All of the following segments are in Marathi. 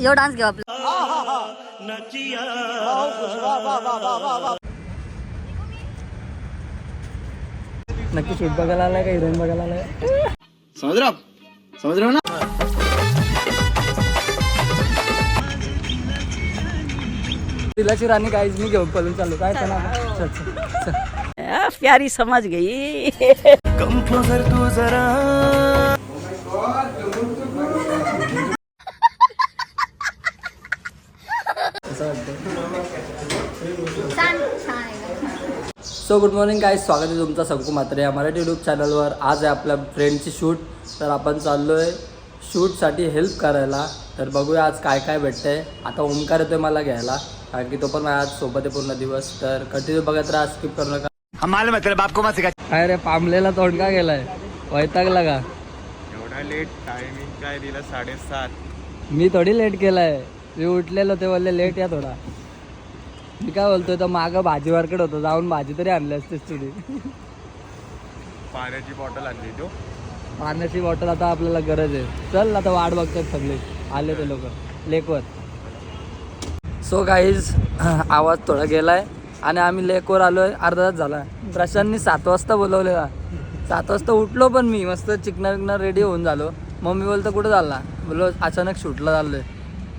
यो डान्स घेऊ आपला. नक्की शूट बघायला आलाय का हिरोईन बघायला आलाय? समज रहा ना. दिलाची राणी काहीच मी घेऊन पळून चालू काय प्यारी समझ गई. कंपोजर तू जरा सो गुड मॉर्निंग गाईज, स्वागत आहे तुमचं संकू म्हात्रे या मराठी यूट्यूब चॅनलवर. आज आहे आपल्या फ्रेंडची शूट, तर आपण चाललो आहे शूटसाठी हेल्प करायला. तर बघूया आज काय काय भेटतंय. आता ओमकार येतोय मला घ्यायला, कारण की तो पण माझ्या आज सोबत आहे पूर्ण दिवस. तर कंटिन्यू बघत राहा, स्किप करू नका. हमारे मतलब आपको मत सिखा. काय रे पामलेला तोंड का गेलाय, वैतागला का? एवढा लेट टायमिंग काय दिला 7:30. मी थोडी लेट केलाय, मी उठलेलो ते बोलले लेट या थोडा. मी काय बोलतोय, तर मागं भाजी मार्केट होतं, जाऊन भाजी तरी आणली असतेस तुझी. पाण्याची बॉटल आणली तो. पाण्याची बॉटल आता आपल्याला गरज आहे. चल आता वाट बघतात सगळे, आले ते लोक लेकवर. सो गाईज आवाज थोडा गेलाय आणि आम्ही लेकवर आलो आहे. अर्धा तास झाला. प्रशांतनी 7 वाजता बोलवलेला. 7 वाजता उठलो, पण मी मस्त चिकना विकना रेडी होऊन झालो. मम्मी बोलतो कुठं चालला, बोललो अचानक शूटला चाललोय.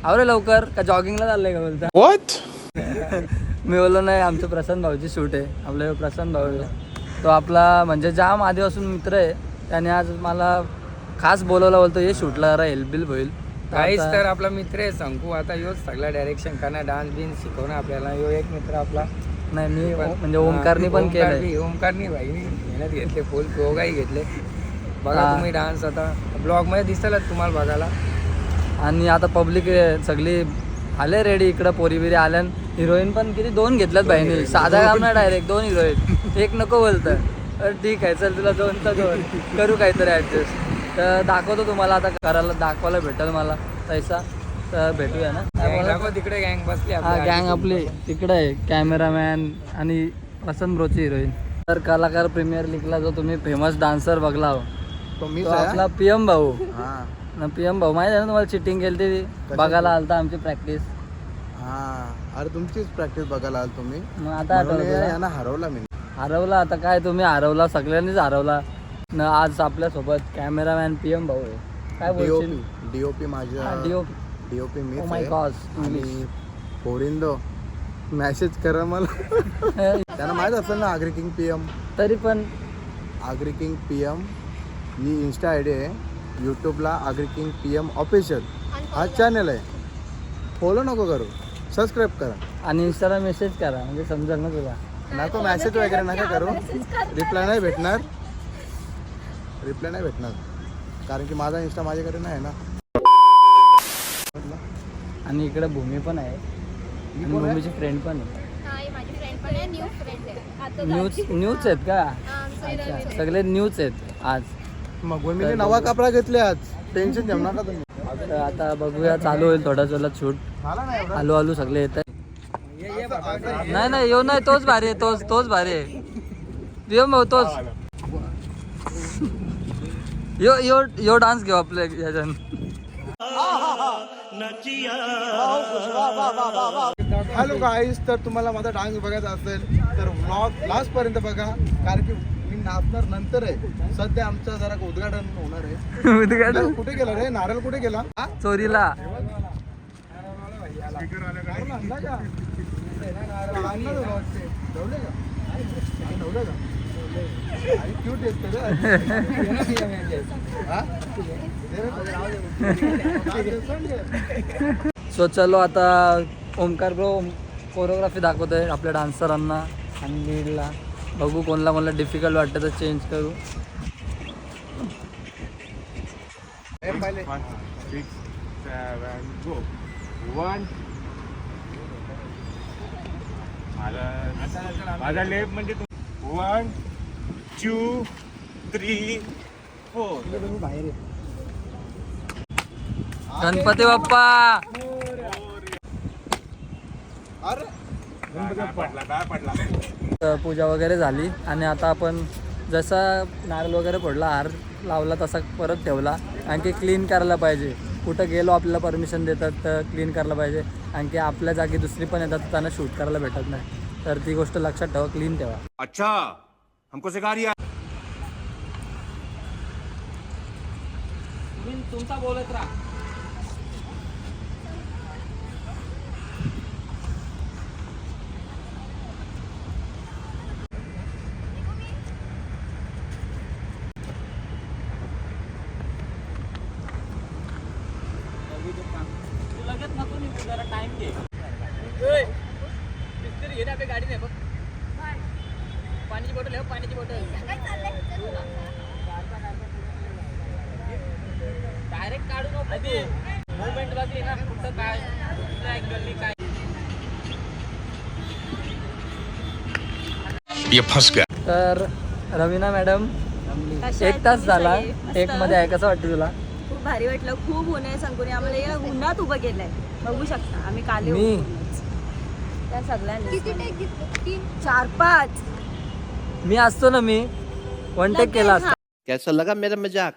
आवरे लवकर का जॉगिंगला चाललंय का बोलता. मी बोललो नाही, आमचं प्रशांत भाऊची शूट आहे. आपलं प्रशांत भाऊ तो आपला म्हणजे जाम आधीपासून मित्र आहे. त्याने आज मला खास बोलवला, बोलतो हे शूटला जरा हेल्पबिल होईल. काहीच तर आपला मित्र आहे संकू. आता योच सगळा डायरेक्शन करणं, डान्स बिन्स शिकवणं आपल्याला. यो एक मित्र आपला. नाही मी म्हणजे ओमकारनी पण केलं. ओमकारनी भाई मेहनत घेतले, फुल दोघाही घेतले. बघा हा. तुम्ही डान्स आता ब्लॉग मध्ये दिसतालच तुम्हाला बघायला. आणि आता पब्लिक सगळी आले रेडी. इकडं पोरी बिरी आल्यान. हिरोईन पण किती 2 घेतल्यात बहिणी. साधा काम नाही, डायरेक्ट 2 हिरोईन. एक नको बोलतं. तर ठीक आहे, चल तुला 2चा 2 करू काहीतरी ॲडजस्ट. तर दाखवतो तुम्हाला, आता करायला दाखवायला भेटेल मला पैसा. तर भेटूया ना. दाखव तिकडे गँग बसली. हा गँग आपली तिकडे आहे. कॅमेरामॅन आणि वसंत ब्रोची हिरोईन. तर कलाकार प्रीमियर लीगला जो तुम्ही फेमस डान्सर बघला हो, तो आपला PM भाऊ. PM भाऊ माहिती आहे ना तुम्हाला, चिटिंग केली ती बघायला आलता आमची प्रॅक्टिस. अरे तुमचीच प्रॅक्टिस बघायला आलो तुम्ही. मग आता आठवलं यांना हरवला मी. हरवला आता काय, तुम्ही हरवला, सगळ्यांनीच हरवला न. आज आपल्यासोबत कॅमेरामॅन PM भाऊ आहे. काय बोलशील? डीओपी माझ्या DOP me. Oh my God. आणि पोरिंदो मेसेज करा मला. त्यांना माहित असेल ना आग्री किंग PM. तरी पण आग्री किंग PM ही इंस्टा आयडी आहे. यूट्यूबला आग्री किंग PM ऑफिशियल हा चॅनल आहे. फॉलो नको करू, सबस्क्राईब करा. आणि इंस्टाला मेसेज करा, म्हणजे समजेल ना तुला. नको मेसेज वगैरे नका करू. रिप्लाय नाही भेटणार. कारण की माझा इंस्टा माझ्याकडे नाही ना. आणि इकडे भूमी पण आहे. आणि भूमीची फ्रेंड पण आहे. माझी फ्रेंड पण आहे. न्यू फ्रेंड आहे. न्यूज आहेत का? अच्छा, सगळे न्यूज आहेत आज. मग भूमीने नवा कपडा घेतले आज. टेन्शन घेऊ नका तुम्ही. तर आता बघूया, चालू होईल थोड्या वेळात शूट. हळू सगळे येत आहे. नाही येऊ नाही, तोच भारी आहे. तोच भारी आहे. PM भाऊ तोच. यो डान्स घेऊ आपल्या ह्याच्यान. हॅलो गाईज, तर तुम्हाला माझा डान्स बघायचा असेल तर व्लॉग लास्ट पर्यंत बघा. कारण की मी नाचणार नंतर आहे. सध्या आमचं जरा उद्घाटन होणार आहे. उद्घाटन कुठे गेला रे? नारळ कुठे गेला? चोरीला. सो चलो आता ओमकार ब्रो कोरिओग्राफी दाखवतोय आपल्या डान्सरांना आणि लीडला. बघू कोणाला डिफिकल्ट वाटतं तर चेंज करू. 5, 6, 7 गो. 1 माझा लेफ्ट म्हणजे 1 2 3 4. गणपती बाप्पा. पूजा वगैरे झाली आणि आता आपण जसा नारळ वगैरे पडला, हार लावला तसा परत ठेवला. आणखी क्लीन करायला पाहिजे. कुठं गेलो आपल्याला परमिशन देतात तर क्लीन करायला पाहिजे. आणखी आपल्या जागी दुसरी पण येतात त्यांना शूट करायला भेटत नाही. तर ती गोष्ट लक्षात ठेवा, क्लीन ठेवा. अच्छा हमको सिखा रिया तुमचा बोलत राहा. पाण्याची बॉटल आहे, पाण्याची बॉटल डायरेक्ट काढू नको. मुवमेंट बघली ना कुठं काय कुठल्या अँगलनी काय. ये फंस गया. तर रवीना मॅडम कशा 1 आहेत तास तुम्ही झाला सगळे? मस्त. टेकमध्ये आहे. कसं वाटतं तुला? खूप भारी वाटलं. खूप ऊन आहे संकुनी. आम्हाला या उन्हात उभं केलंय. बघू शकता आम्ही काले मी? त्या सगळ्यांनी किती टेक घेतले? 4-5 मी असतो ना, मी 1 टेक केला असता. कैसा लगा मेरा मजाक?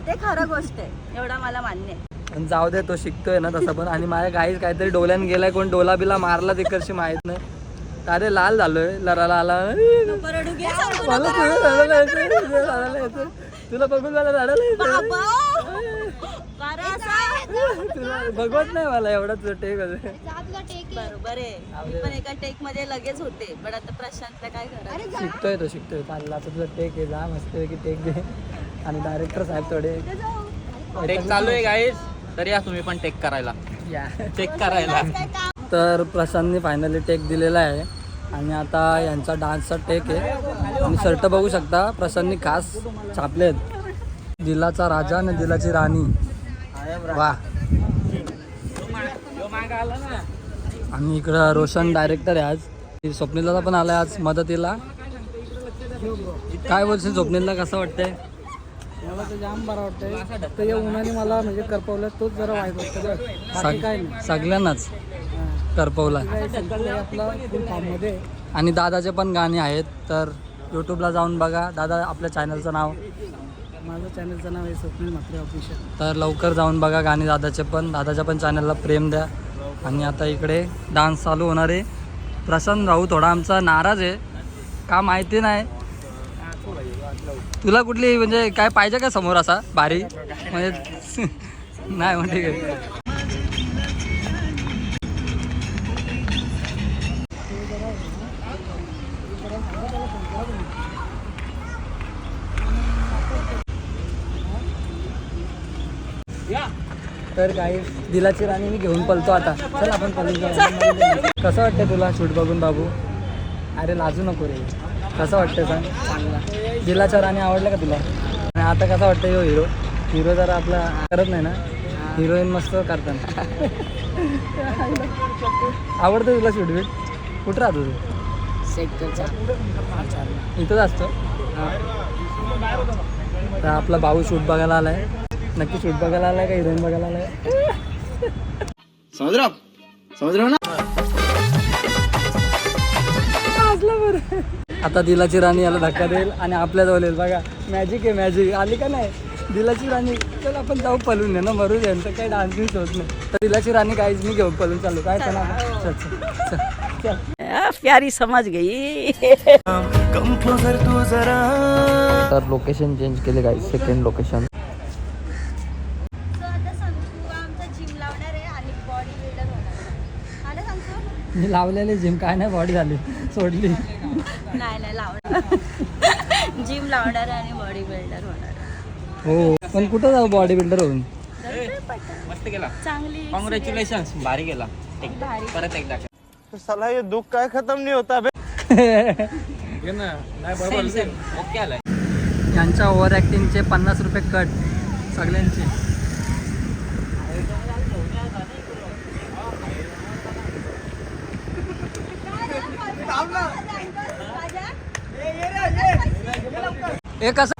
ते खरं गोष्ट आहे, एवढा मला मान्य आहे. पण जाऊ दे, तो शिकतोय ना तसं पण. आणि माझ्या गाईच काहीतरी डोल्यान गेलाय, कोण डोला बिला मारला तिकडची माहित नाही. अरे लाल झालोय, लराला आला. नको रडू घे, संकू मला नको तुला रडू. रडायला येतं, तुला रडायला येतं. तुला बघून मला रडायला येतं. बाबा बरं असं. तुला बघवत नाही मला एवढा तुझं टेक होते. जा तुला टेक आहे. बरोबर आहे. मी पण एका टेक मध्ये लगेच होते, पण आता प्रशांतला काय करा. अरे जा. शिकतोय तो, शिकतोय. चालला आता तुझं टेक आहे, जा मस्त की टेक दे. आणि डायरेक्टर साहेब थोडे टेक चालू आहे गाईज, तर या तुम्ही पण टेक करायला, चेक करायला. तर प्रशांतने फायनली टेक दिलेला आहे. आणि आता यांचा डान्सचा टेक आहे. आणि शर्ट बघू शकता प्रशांतनी खास छापलेत. दिलाचा राजा आणि दिलाची राणी. वा. आणि इकडं रोशन डायरेक्टर आहे आज. स्वप्नीलला पण आलाय आज मदतीला. काय बोलशील स्वप्नीलला, कसं वाटतंय? मला तर जाम बरं वाटतंय. तर या उन्हाने मला म्हणजे करपवलं, तोच जरा वाईट वाटतं. बाकी काय नाही. सगळ्यांनाच करपवला. आपला फुल फॉर्ममध्ये. आणि दादाचे पण गाणी आहेत, तर यूट्यूबला जाऊन बघा. दादा आपल्या चॅनलचं नाव, माझं चॅनलचं नाव आहे स्वप्नील म्हात्रे ऑफिशियल. तर लवकर जाऊन बघा गाणी दादाचे पण. दादाच्या पण चॅनलला प्रेम द्या. आणि आता इकडे डान्स चालू होणार आहे. प्रशांत राहू थोडा आमचा नाराज आहे, का माहिती नाही. तुला कुठली म्हणजे काय पाहिजे का समोर असा भारी म्हणजे नाही म्हणजे तर काही दिलाची राणी मी घेऊन पळतो आता. चल आपण पळून जाऊ. कसं वाटतं तुला शूट बघून बाबू? अरे लाजू नको रे. कसं वाटतं सांग? चांगला. दिलाच्या राणी आवडलं का तुला? आणि आता कसं वाटतं यो हिरो? हिरो जरा आपला करत नाही ना, हिरोईन मस्त करताना. आवडतं तुला शूट बीट? कुठं राहतो तू? सेक्टरचा इथंच असतो. तर आपला भाऊ शूट बघायला आलाय. नक्की शूट बघायला आलाय का हिरोईन बघायला आलाय? समझ रहे हो ना? आता दिलाची राणी याला धक्का देईल आणि आपल्या जवळ येईल. बघा मॅजिक आहे, मॅजिक आली का नाही दिलाची राणी. चल आपण जाऊ पळून ना, मरू दे. यांचं काही डान्स बिन्स होत नाही. तर दिलाची राणी काहीच मी घेऊन पळून चालू. काय चला चल चल चल. प्यारी समज गई. कम क्लोजर तू जरा. तर लोकेशन चेंज केले काही, सेकंड लोकेशन. So आता संकू आमचा जिम लावणार आहे आणि बॉडी बिल्डर होणार आहे. हा ना संकू? मी लावलेली जिम काय नाही, बॉडी झाली सोडली. नाही लावणार. जिम लावणार आहे आणि बॉडी बिल्डर होणार आहे. हो पण कुठं जाऊ बॉडी बिल्डर होऊन? मस्त केला, चांगली कॉंग्रॅच्युलेशन, भारी केला. भारी. परत एकदा साला ये दुख काय खत्म नहीं होता बे. ओके आलाय. यांच्या ओव्हर ॲक्टिंगचे 50 रुपये कट सगळ्यांचे. एक असं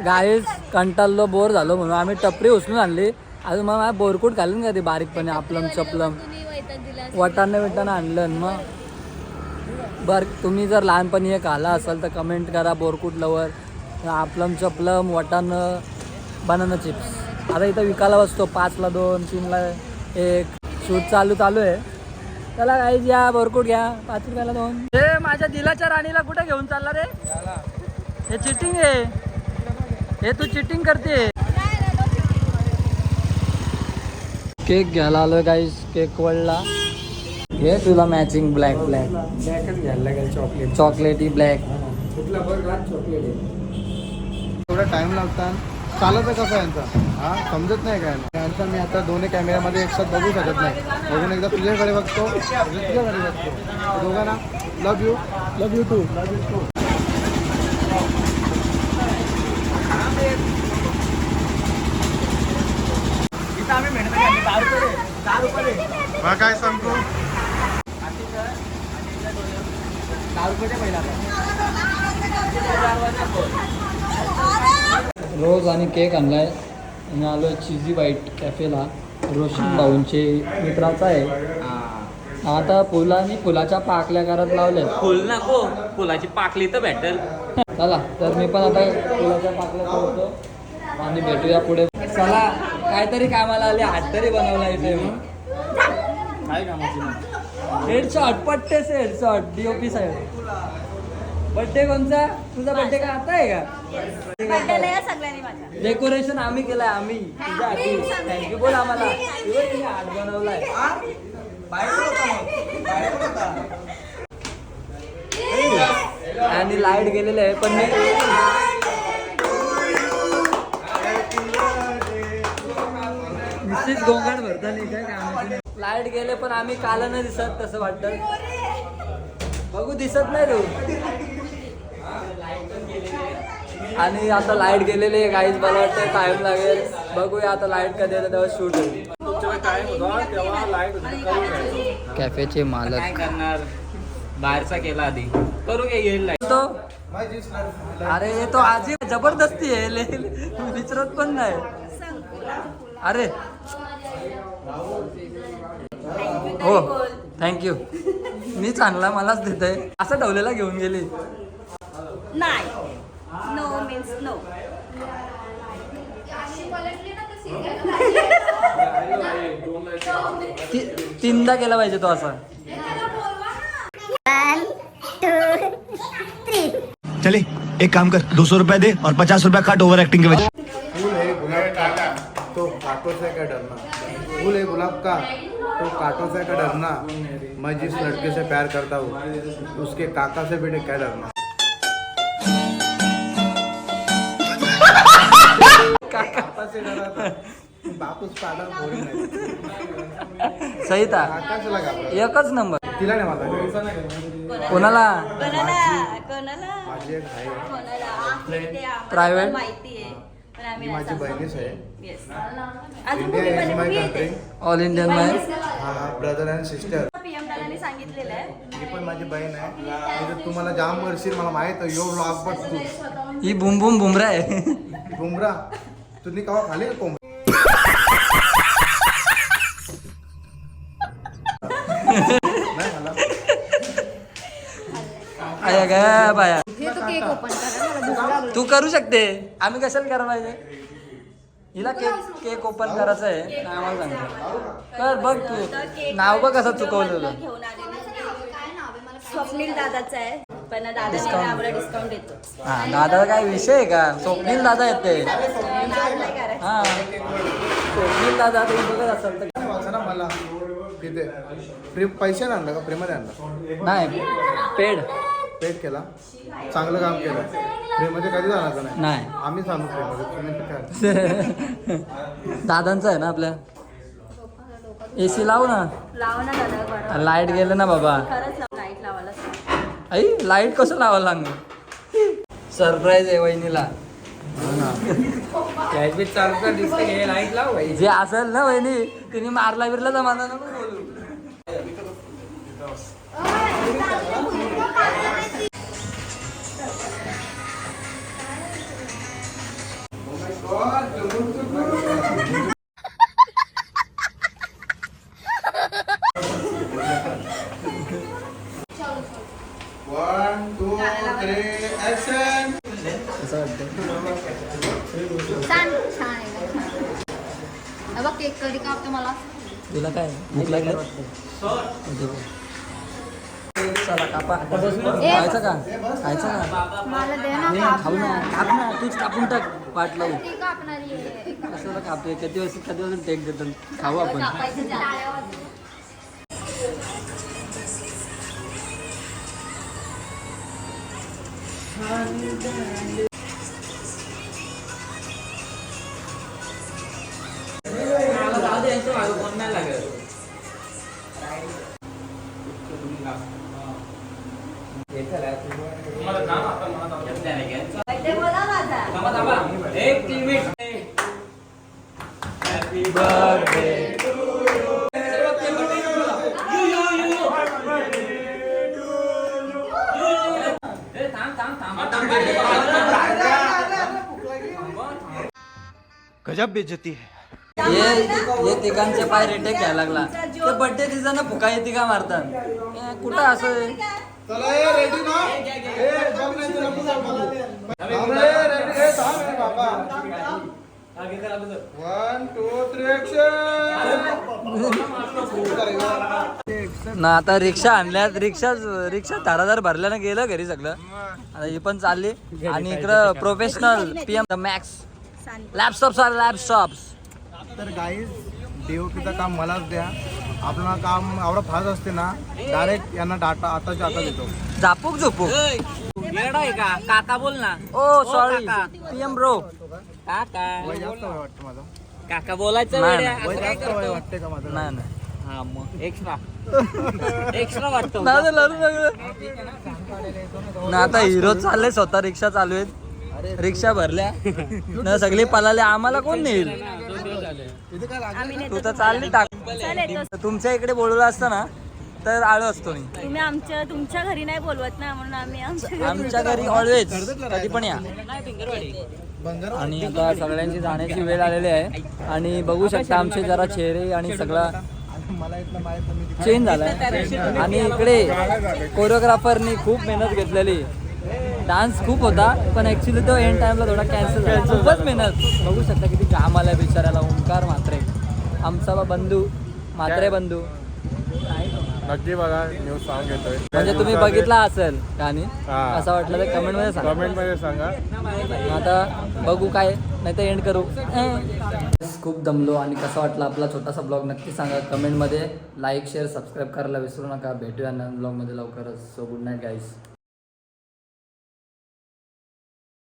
गाईस कंटाळलो, बोर झालो म्हणून आम्ही टपरी उचलून आणली. अजून मग माझ्या बोरकूट घालून का ती बारीकपणे आपलम चपलम तुम्ही वैताग दिला. वटाणं विटाणं आणलं. मग बरं तुम्ही जर लहानपणी हे खाला असाल तर कमेंट करा बोरकूट लवर. आपलम चपलम वाटाण बनाना चिप्स आता इथं विकायला बसतो 5ला 2 3ला 1 शूट चालू आहे. चला काही घ्या भरपूर घ्या 5 रुपयाला 2. हे माझ्या दिलाच्या राणीला कुठे घेऊन चालला रे? हे चिटिंग आहे. हे तू चिटिंग करते. केक घ्यायला आलोय गाईस. केक वळला. हे तुला मॅचिंग ब्लॅक बॅकच घ्यायला लागेल चॉकलेट. चॉकलेटी ब्लॅक. कुठला बघ चॉकलेट आहे. थोडा टाइम लागतात. चालत कसं यांचा हा समजत नाही काय यांचा. मी आता दोन्ही कॅमेऱ्यामध्ये एकसाथ बघू शकत नाही. बघून एकदा तुझ्याकडे बघतो तुझ्याकडे बघतो. दोघांना लव यू टू. काय सांगतो रोज आणि केक आणलाय आणि आलो चिझी व्हाईट कॅफेला. रोशन भाऊंचे मित्राचा आहे. आता फुलाच्या पाकल्या करत लावल्या. फुल नको, फुलाची पाकली तर भेटेल. चला तर मी पण आता फुलाच्या पाकल्या करतो आणि भेटूया पुढे. चला काहीतरी कामाला आले. हात तरी बनवला इथे. काय कामाची? हेडशॉट पट्टेच हेडशॉट DOP साहेब. बड्डे कोणचा? तुझा बड्डे का आता आहे का? बर्थडेला या सगळ्यांनी माझ्या. डेकोरेशन आम्ही केलंय. आम्ही तुझ्या थँक्यू बोल आम्हाला. हात बनवलाय. आणि लाईट गेलेले आहे पण मी निश्चित गोंगाट भरता नाही काय कामाची. लाईट गेले पण आम्ही काल नाही दिसत तसं वाटतं. बघू दिसत नाही तू. आणि आता लाईट गेलेली आहे गाईज. मला वाटतं टाइम लागेल. बघूया आता लाईट कधी येतं तेव्हा शूट होईल. कॅफेचे मालक काय करणार, बाहेरचा केला आधी करू घे येईल. तो अरे तो आजी जबरदस्ती आहे. विचारत पण नाही. अरे हो थँक्यू. मी चांगला मलाच देतोय असं ठेवलेला घेऊन गेली. नाही. No means no. तीनदा केला पाहिजे तो असा. चले एक काम कर 200 रुपया दे और 50 रुपया काट ओवर एक्टिंग के वजह. फूल है गुलाब का तो कांटों से क्या डरना. फूल है गुलाब का तो कांटों से क्या डरना. मैं जिस लड़के से प्यार करता हूँ उसके काका से भी क्या डरना. काका से डरा था बापूस पाडा बोरी नाही. सही था. काका लगा एकच नंबर. तिला नाही मला. कोणाला? कोणाला माझी एक आहे. Private? माहिती आहे पण आम्ही माझी बहिणीच आहे. येस. अजून इंडिया कुठे इज माय कुठे कंट्री. येते? All Indian man. हा ब्रदर अँड सिस्टर. PM दादांनी सांगितलेलं आहे. ही पण माझी बहीण आहे. म्हणजे तू मला जाम करशील मला माहित आहे. यो व्लॉग बघ तू. ही बुम बुम बुमरा आहे. बुमरा तुम्ही कवा खाली का कोंबडी. नाही मला. आया गा बाया. तू करू शकते. आम्ही कशाला करायला पाहिजे. हिला केक ओपन करायचं आहे. आम्हाला सांगतो कर. बघ तू नाव बघ कसं चुकवलेलं. घेऊन आलेली स्वप्नील दादाचं आहे पण दादाने आम्हाला डिस्काउंट देतो. हा दादा काय विषय आहे का. स्वप्नील दादा येते. नाही करायचं. हा स्वप्नील दादा तुम्ही बघत असाल तर. वाचा ना मला तिथे पैशाने आणलं का प्रेमाने आणलं. नाही पेड पेट केला. चांगलं काम केलं. फ्रीमध्ये कधी जाणार नाही. नाही. आम्ही सांगू फ्रीमध्ये तुम्ही काय. दादांचं आहे ना आपल्या. AC लावू ना. लाव ना दादा बरं. लाईट गेलं ना बाबा. खरंच लाईट लावायला सांग. आई लाईट कसं लावायला लागणार. सरप्राईज आहे वहिनीला. चालू दिसतं हे लाईट लाव भाई. जे असेल ना वहिनी तिने मारला बिरला जमाना नको बोलू. One, two, three, action. असं वाटतं. बघ केक कधी कापतो मला. तुला काय भूक लागली? चला कापा. खायचं का? खायचं का? मला दे ना खाऊ ना, काप ना, तूच कापून टाक. वाट लावू. ती कापणारी आहे. कशाला कापतोय? कधी वाजून टेक देतो. खाऊ आपण. कापायचं जाळ्यावर. मला जाऊ दे, यांच्या मागं कोण नाही लागत. बर्थडे बोला माझा. थांबा, थांबा. एक लिमिट. गजब बेइज्जती है. ये तिघांचे पाय रिटेक घ्यायला लागला. ते बड्डे दिवसानं फुका येते का मारतात? कुठं असं आहे? चला ये रेडी ना ए बघ नाही तुला पुढे थांब रे रेडी ए थांब रे बाबा 1 2 3 ऍक्शन ना आता रिक्षा आणल्यात. रिक्षा धाराधार भरल्यानं गेलं घरी सगळं. आता ही पण चालली. आणि इकडं प्रोफेशनल PM मॅक्स लॅपटॉप्स. तर गाईज DOPचं काम मलाच द्या. आपलं काम एवढं फास्ट असते ना डायरेक्ट यांना डाटा आताच्या आता देतो. झापूक झोपूक. येडा आहे का? काका बोल ना. ओ सॉरी PM ब्रो. काका. वय जास्त वय वाटतं माझं. काका बोलायचं नाही, वेड्या. वय असं काय जास्त वय करतो? वाटते का माझं? नाही नाही. हा मग एक्स्ट्रा वाटतो. ना आता हिरो चालले, स्वतः रिक्षा चालू आहेत. रिक्षा भरल्या ना सगळी पळाले. आम्हाला कोण नेईल? इथे काय लागलं? आम्ही नेतो तू तर चालली टाक. चल येतो. तुमच्या इकडे बोलवलं असतं ना तर आलो असतो मी. तुम्ही तुमच्या घरी नाही बोलवत ना, म्हणून आम्ही आमच्या घरी ऑलवेज कधी पण या. बंगार आणि आता सगळ्यांची जाण्याची वेळ आलेली आहे. आणि बघू शकता आमचे जरा चेहरे आणि सगळा मला इथलं माहित नाही. चेंज झालाय. आणि इकडे कोरिओग्राफरनी खूप मेहनत घेतलेली. डान्स खूप होता पण ऍक्च्युली तो एंड टाइमला थोडा कॅन्सल झाला. खूपच मेहनत. बघू शकता किती काम आलाय बिचाऱ्याला. ओंकार म्हात्रे, आमचा बंधू म्हात्रे बंधू. नक्की बघा, न्यू सॉन्ग येतोय. म्हणजे तुम्ही बघितला असेल गाणी, हा. असं वाटलं तर कमेंटमध्ये सांगा. कमेंटमध्ये सांगा. आता बघू काय, नाही तर एंड करू. खूप दमलो. आणि कसा वाटला आपला छोटासा ब्लॉग नक्की सांगा कमेंटमध्ये. लाईक शेअर सबस्क्राईब करायला विसरू नका. भेटूया ब्लॉगमध्ये लवकरच. So good night guys.